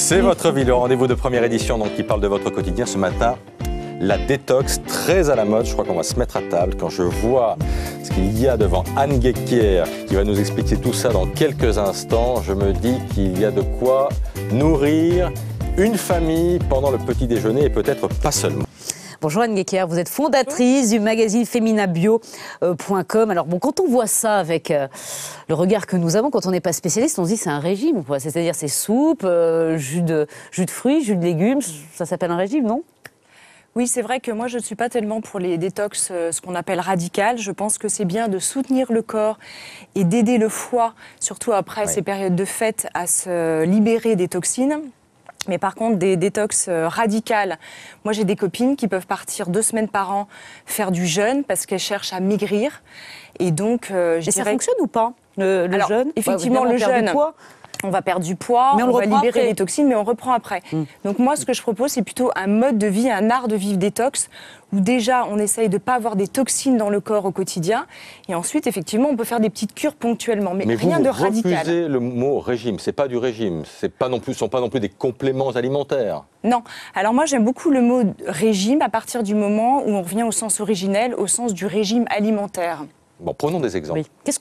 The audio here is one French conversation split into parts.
C'est votre vie, le rendez-vous de première édition donc, qui parle de votre quotidien ce matin. La détox, très à la mode, je crois qu'on va se mettre à table. Quand je vois ce qu'il y a devant Anne Guéquière, qui va nous expliquer tout ça dans quelques instants, je me dis qu'il y a de quoi nourrir une famille pendant le petit déjeuner et peut-être pas seulement. Bonjour Anne Guéquière, vous êtes fondatrice du magazine feminabio.com. Alors bon, quand on voit ça avec le regard que nous avons, quand on n'est pas spécialiste, on se dit c'est un régime, quoi. C'est-à-dire c'est soupe, jus de fruits, jus de légumes, ça s'appelle un régime, non ? Oui, c'est vrai que moi, je ne suis pas tellement pour les détox, ce qu'on appelle radicales. Je pense que c'est bien de soutenir le corps et d'aider le foie, surtout après ces périodes de fête, à se libérer des toxines. Mais par contre, des détox radicales, moi j'ai des copines qui peuvent partir 2 semaines par an faire du jeûne parce qu'elles cherchent à maigrir. Et donc, je dirais... ça fonctionne ou pas, le jeûne ? Effectivement, le jeûne... On va perdre du poids, on va libérer les toxines, mais on reprend après. Donc moi, ce que je propose, c'est plutôt un mode de vie, un art de vivre détox, où déjà, on essaye de ne pas avoir des toxines dans le corps au quotidien. Et ensuite, effectivement, on peut faire des petites cures ponctuellement, mais rien de radical. Mais vous refusez le mot régime, c'est pas du régime, ce ne sont pas non plus des compléments alimentaires. Non. Alors moi, j'aime beaucoup le mot régime à partir du moment où on revient au sens originel, au sens du régime alimentaire. Bon, prenons des exemples. Oui. Qu'est-ce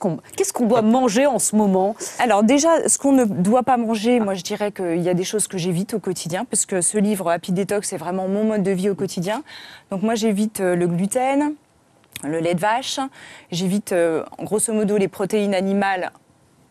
qu'on doit manger en ce moment ? Alors déjà, ce qu'on ne doit pas manger, moi je dirais qu'il y a des choses que j'évite au quotidien, parce que ce livre Happy Detox, c'est vraiment mon mode de vie au quotidien. Donc moi j'évite le gluten, le lait de vache, j'évite grosso modo les protéines animales,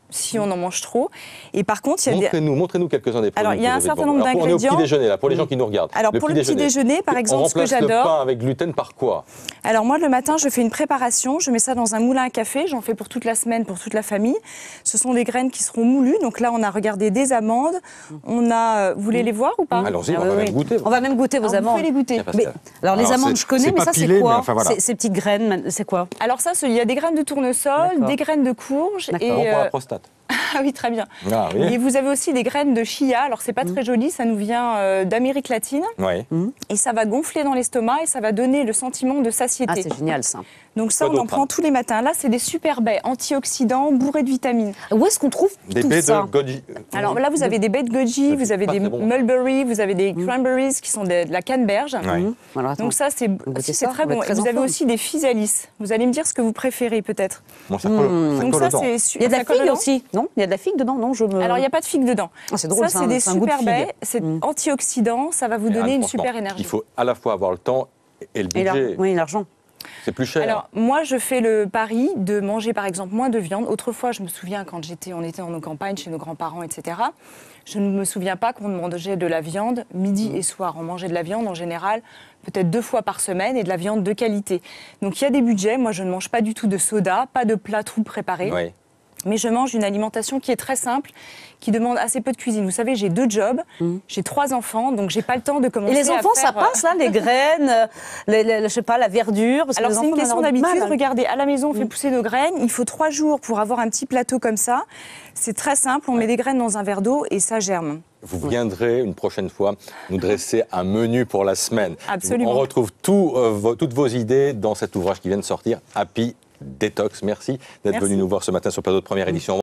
si on en mange trop. Et par contre, il y a montrez-nous quelques-uns des produits. Alors, il y a un certain nombre d'ingrédients. On est au petit déjeuner, là, pour les gens qui nous regardent. Alors, pour le petit déjeuner, par exemple, ce que j'adore... On remplace le pain avec gluten par quoi ? Alors, moi, le matin, je fais une préparation. Je mets ça dans un moulin à café. J'en fais pour toute la semaine, pour toute la famille. Ce sont des graines qui seront moulues. Donc là, on a regardé des amandes. On a... Vous voulez les voir ou pas ? Allons-y, on va même goûter. On va même goûter vos amandes. Vous pouvez les goûter. Alors, les amandes, je connais, mais ça, c'est quoi ? Ces petites graines, c'est quoi ? Alors ça, il y a des graines de tournesol, des graines de courge. Et pour la prostate. Ah oui, très bien. Ah, oui. Et vous avez aussi des graines de chia. Alors, c'est pas très joli, ça nous vient d'Amérique latine. Oui. Et ça va gonfler dans l'estomac et ça va donner le sentiment de satiété. Ah, c'est génial, ça. Donc ça, on en prend tous les matins. Là, c'est des super baies antioxydants, bourrés de vitamines. Où est-ce qu'on trouve des tout baies ça ? de goji. Alors là, vous avez des baies de goji, vous avez des mulberries, vous avez des cranberries qui sont de la canneberge. Donc ça, c'est très bon. Et vous avez aussi des physalis. Vous allez me dire ce que vous préférez, peut-être. Bon, ça colle. Donc ça, c'est... Il y a de la figue aussi, non ? Il y a de la figue dedans, non ? Alors, il n'y a pas de figue dedans. Ah, c'est drôle, ça, c'est des super baies, c'est antioxydant, ça va vous donner une super énergie. Il faut à la fois avoir le temps et le budget. Oui, l'argent. C'est plus cher. Alors, moi, je fais le pari de manger, par exemple, moins de viande. Autrefois, je me souviens, quand on était dans nos campagnes, chez nos grands-parents, etc., je ne me souviens pas qu'on mangeait de la viande midi et soir. On mangeait de la viande, en général, peut-être 2 fois par semaine, et de la viande de qualité. Donc, il y a des budgets. Moi, je ne mange pas du tout de soda, pas de plats tout préparés. Oui. Mais je mange une alimentation qui est très simple, qui demande assez peu de cuisine. Vous savez, j'ai 2 jobs, j'ai 3 enfants, donc j'ai pas le temps de commencer à faire... Et les enfants, ça passe, là, les graines, je sais pas, la verdure parce Alors, que c'est une question d'habitude. Regardez, à la maison, on fait pousser nos graines. Il faut 3 jours pour avoir un petit plateau comme ça. C'est très simple. On met des graines dans un verre d'eau et ça germe. Vous viendrez une prochaine fois nous dresser un menu pour la semaine. Absolument. On retrouve toutes vos idées dans cet ouvrage qui vient de sortir, Happy Detox. Merci d'être venu nous voir ce matin sur le plateau de première édition.